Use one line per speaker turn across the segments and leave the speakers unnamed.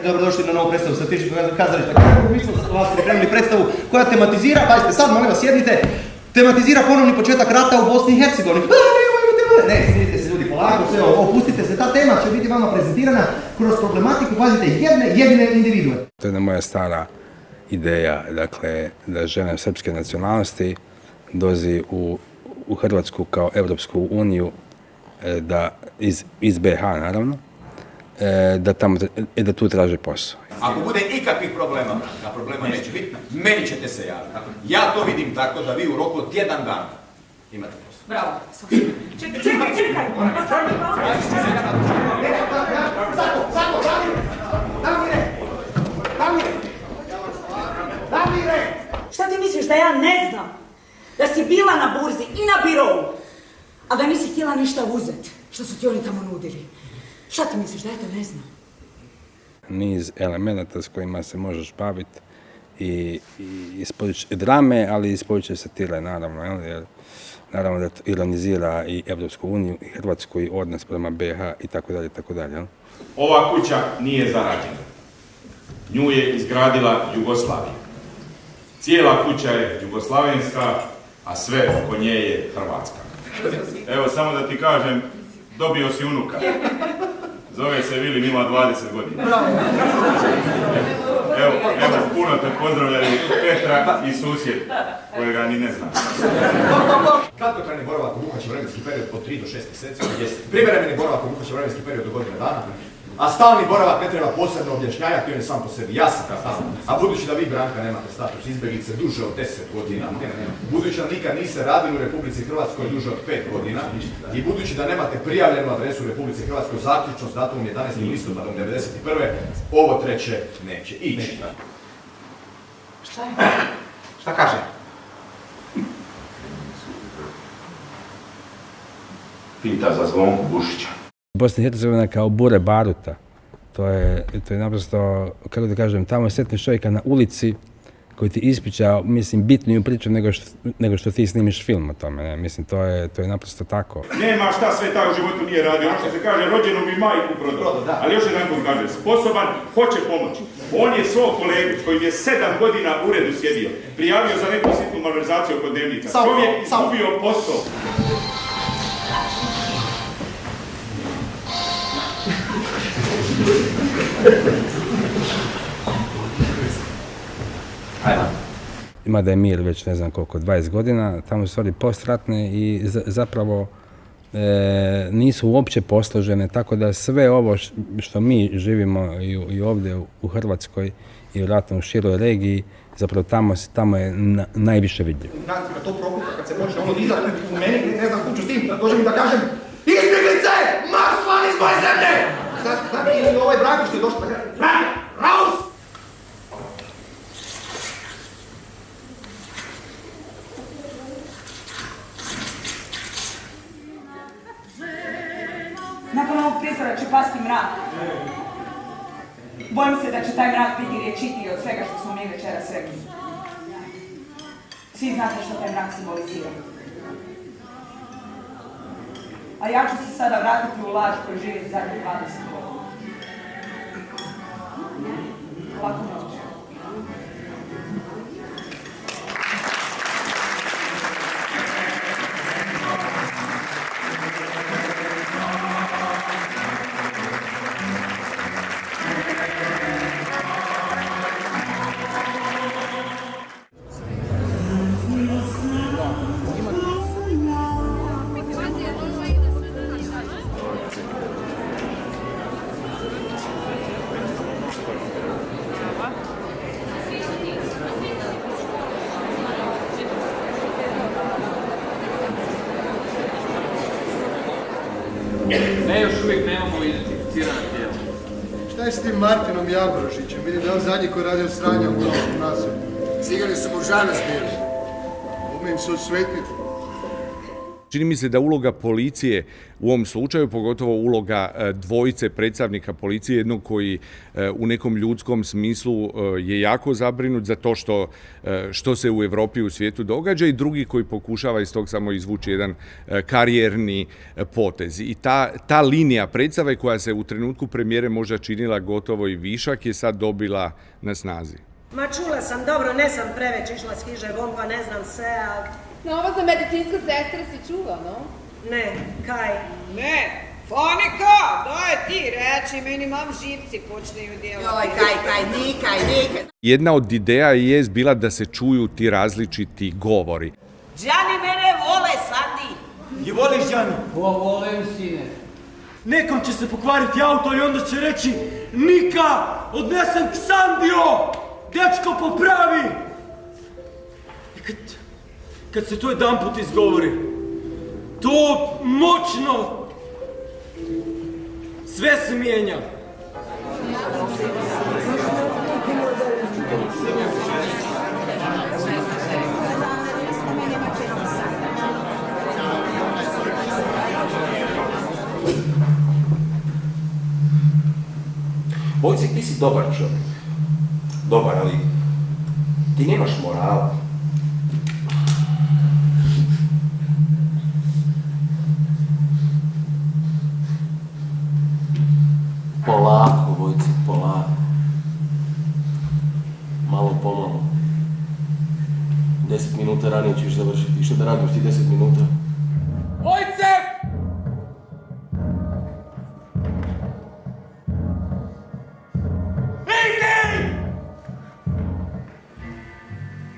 Dobrodošli na novu predstavu Satiričkog kazališta. Mi smo za vas pripremili predstavu koja tematizira, pazite sad, molim vas sjednite, tematizira ponovni početak rata u Bosni i Hercegovini. Ne, sjedite se ljudi polako, sve, opustite se, ta tema će biti vama prezentirana kroz problematiku, pazite, jedine individue.
To je jedna moja stara ideja, dakle, da žena srpske nacionalnosti dozi u Hrvatsku kao Europsku uniju, da iz BiH naravno, da tu traže posao.
Ako bude ikakvih problema, a problema neće biti, meni ćete se javiti. Ja to vidim tako da vi u roku od tjedan dana imate posao.
Bravo. Čekaj! Damire! Šta ti misliš da ja ne znam? Da si bila na burzi i na birovu, a da nisi htjela ništa uzeti, što su ti oni tamo nudili? Šta ti misliš da ja to ne znam?
Niz elemenata s kojima se možeš baviti i iz područja drame, ali i iz područja satire, naravno, jer naravno da ironizira i Europsku uniju, i Hrvatsku, i odnos prema BiH i tako dalje, tako dalje.
Ova kuća nije zarađena. Nju je izgradila Jugoslavija. Cijela kuća je jugoslavenska, a sve oko nje je Hrvatska. Evo, samo da ti kažem, dobio si unuka. Zove se Vili, ima 20 godina. Evo, puno te pozdravljaju Petra i susjed, kojega ni ne znam.
Kratkotrajni boravak obuhvaća vremenski period od 3 do 6 mjeseci, privremeni boravak obuhvaća vremenski period do godine dana, a stalni boravak ne treba posebno objašnjavati, on je sam po sebi jasan. A budući da vi, Branka, nemate status izbjeglice duže od 10 godina, budući da nikad niste radili u Republici Hrvatskoj duže od 5 godina i budući da nemate prijavljenu adresu u Republici Hrvatskoj zaključno s datumom 11. listopadom 1991. ovo treće neće ići.
Šta je?
Šta kaže?
Pita za Zvonku Bušića.
Bosna i Hercegovina kao bure baruta. To je naprosto, kako da kažem, tamo sretniš čovjeka na ulici koji ti ispriča, mislim, bitniju priču nego što ti snimiš film o tome. Ne? Mislim, to je naprosto tako.
Nema šta sve taj u životu nije radio. Ono što se kaže, rođenu bi majku prodao. Ali još jedan koji kaže, sposoban, hoće pomoći. On je svog kolegu, koji je 7 godina u uredu sjedio, prijavio za neku sitnu malverzaciju oko dnevnica. Čovjek izgubio posao.
Ima da je mir već ne znam koliko, 20 godina, tamo su stvari postratne i zapravo nisu uopće posložene, tako da sve ovo što mi živimo i ovdje u Hrvatskoj i vjerojatno u široj regiji, zapravo tamo je najviše vidljivo.
Na to prokupa kad se počne ono dizati u meni, ne znam kuću s tim, da dođem i da kažem izbjeglice, marš van iz moje zemlje! Sad ili ovaj Branko što je došlo da kaže Branko, raus!
Nakon ovog prizora će pasti mrak. Bojim se da će taj mrak biti rječitiji od svega što smo mi večeras rekli. Svi znate što taj mrak simbolizira. A ja ću se sada vratiti u laž koju živim zadnjih 20 godina. Laku noć.
Ne, još uvijek nemamo identificirana tijela.
Šta je s tim Martinom Jambrošićem? Vidim da je on zadnji koji radio sranje u Golovom naselju. Cigani su mu žane zbili. Umim se osvetiti.
Čini mi se da uloga policije u ovom slučaju, pogotovo uloga dvojice predstavnika policije, jednog koji u nekom ljudskom smislu je jako zabrinut za to što se u Europi i u svijetu događa, i drugi koji pokušava iz tog samo izvući jedan karijerni potez. I ta linija predstave koja se u trenutku premijere možda činila gotovo i višak je sad dobila na snazi.
Ma čula sam, dobro, ne sam preveć išla s hiže von, pa ne znam sve, ali...
No, ovo za medicinska sestra si čuva, no?
Ne, kaj?
Ne, Fonika, daj ti reći, meni mam živci počneju djelovati.
Joj, kaj, nikaj.
Jedna od ideja je bila da se čuju ti različiti govori.
Đani mene vole, Sandi.
I voliš, Đani?
Volim, sine.
Nekom će se pokvariti auto i onda će reći: Nika, odnesem k Sandio, dečko popravi. I kad se to jedan put izgovori, to moćno, sve se mijenja.
Vojcek, ti si dobar čovjek. Dobar, ali ti nemaš morala.
Polako, Vojcek, polako. Malo pomalo. 10 minuta ranije ćeš završiti. I što da radim s ti 10 minuta?
Vojcek!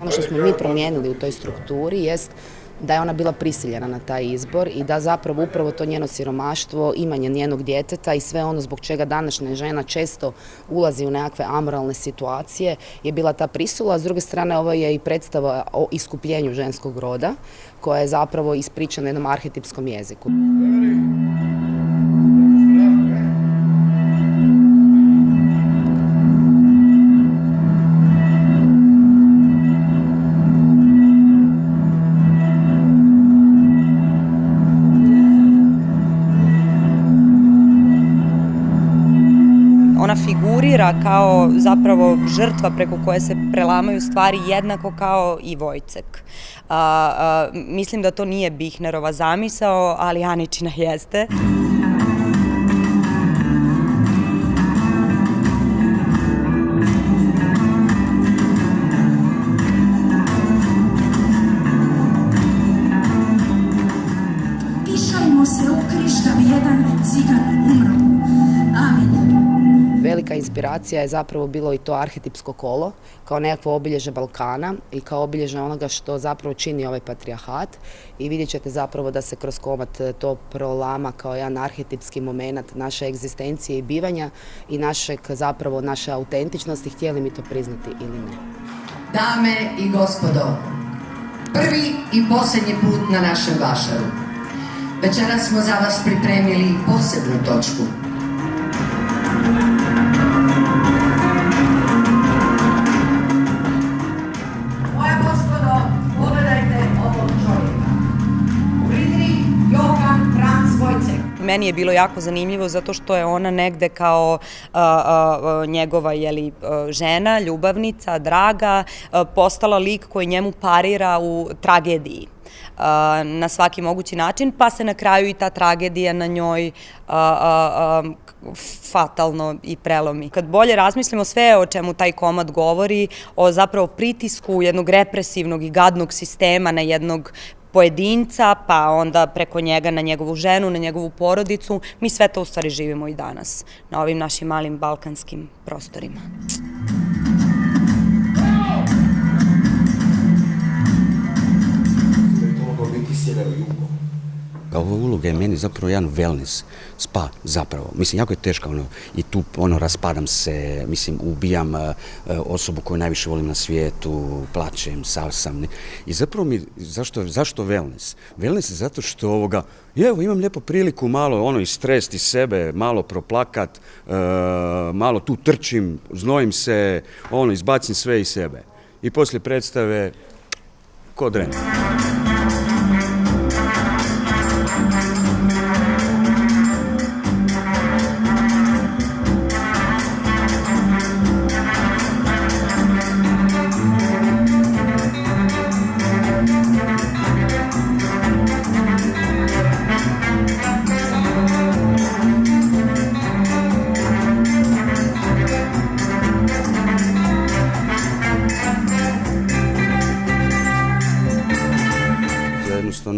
Ono što smo mi promijenili u toj strukturi jest da je ona bila prisiljena na taj izbor i da zapravo upravo to njeno siromaštvo, imanje njenog djeteta i sve ono zbog čega današnja žena često ulazi u nekakve amoralne situacije je bila ta prisula. S druge strane, ovo je i predstava o iskupljenju ženskog roda koja je zapravo ispričana na jednom arhetipskom jeziku.
Figurira kao zapravo žrtva preko koje se prelamaju stvari jednako kao i Vojcek. Mislim da to nije Bihnerova zamisao, ali Aničina jeste.
Pišajmo se u križ da bi jedan cigan umro. Amen.
Velika inspiracija je zapravo bilo i to arhetipsko kolo, kao nekakvo obilježje Balkana i kao obilježje onoga što zapravo čini ovaj patrijarhat i vidjet ćete zapravo da se kroz komad to prolama kao jedan arhetipski moment naše egzistencije i bivanja i naše autentičnosti, htjeli mi to priznati ili ne.
Dame i gospodo, prvi i posljednji put na našem vašaru. Večeras smo za vas pripremili posebnu točku. Moja gospodo, pogledajte ovog čovjeka. Friedrich Johann Franz Vojcek.
Meni je bilo jako zanimljivo zato što je ona negde kao njegova žena, ljubavnica, draga, postala lik koji njemu parira u tragediji na svaki mogući način, pa se na kraju i ta tragedija na njoj fatalno i prelomi. Kad bolje razmislimo sve o čemu taj komad govori, o zapravo pritisku jednog represivnog i gadnog sistema na jednog pojedinca, pa onda preko njega na njegovu ženu, na njegovu porodicu, mi sve to u stvari živimo i danas na ovim našim malim balkanskim prostorima.
Ova uloga je meni zapravo jedan wellness, spa zapravo. Mislim, jako je teška i tu raspadam se, mislim, ubijam osobu koju najviše volim na svijetu, plačem, sav sam. I zapravo zašto wellness? Wellness je zato što evo, imam lijepo priliku malo istresti sebe, malo proplakat, malo tu trčim, znojim se, izbacim sve iz sebe. I poslije predstave, ko dren.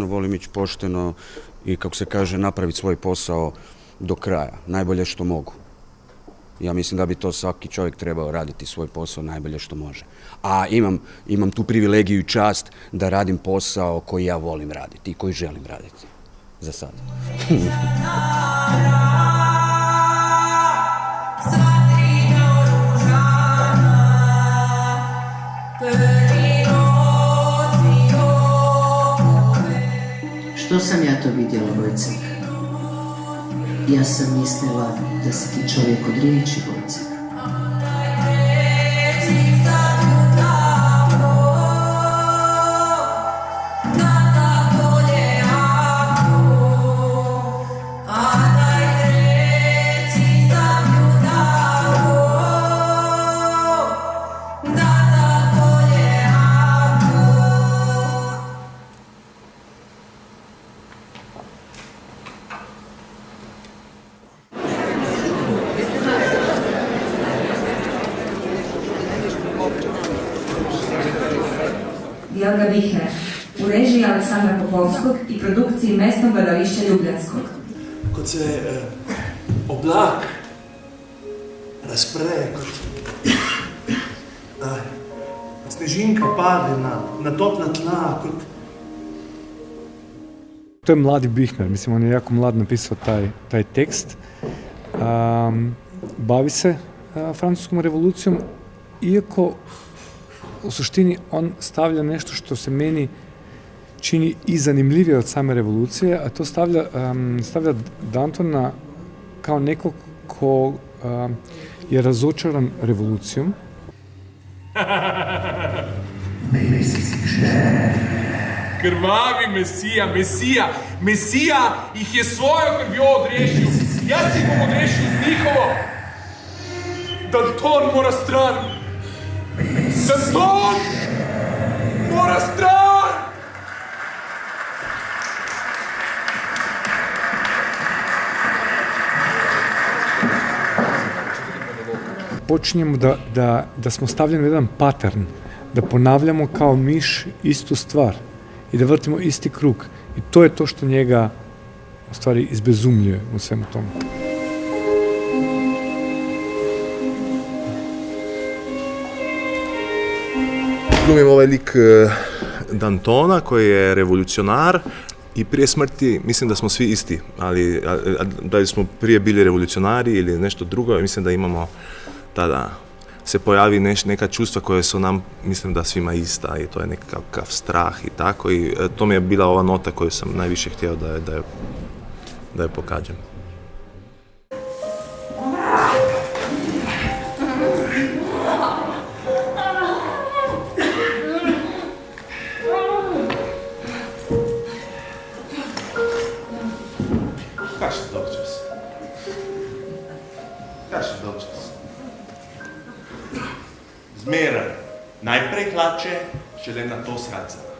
stvarno volim ići pošteno i, kako se kaže, napraviti svoj posao do kraja, najbolje što mogu. Ja mislim da bi to svaki čovjek trebao raditi svoj posao najbolje što može. A imam tu privilegiju i čast da radim posao koji ja volim raditi i koji želim raditi. Za sad.
Što sam ja to vidjela, Vojcek? Ja sam mislila da si ti čovjek od riječi, Vojcek.
Jelga Bihner, u režiji Aleksandra Popovskog i produkciji Mesnog gledališća Ljubljanskog.
Kad se oblak razpre, kad snežinka pade na topla tla,
To je mladi Bihner, mislim, on je jako mlad napisao taj tekst. Bavi se francuskom revolucijom, iako u suštini on stavlja nešto što se meni čini i zanimljivije od same revolucije, a to stavlja Dantona kao nekog ko je razočaran revolucijom.
Krvavi Mesija ih je svojom krvjo odrešil. Ja si bom odrešil z njihovo. Danton mora stran. Danton mora stran!
Počinjemo da smo stavljeni u jedan pattern, da ponavljamo kao miš istu stvar i da vrtimo isti krug. I to je to što njega u stvari izbezumljuje u svemu tomu.
Glumim ovaj lik Dantona koji je revolucionar i prije smrti mislim da smo svi isti, ali da li smo prije bili revolucionari ili nešto drugo, mislim da imamo tada se pojavi neka čustva koje su nam, mislim da svima ista i to je nekakav strah i tako i to mi je bila ova nota koju sam najviše htio da je pokažem.
Zmeran najprej hlače, šele na to srca.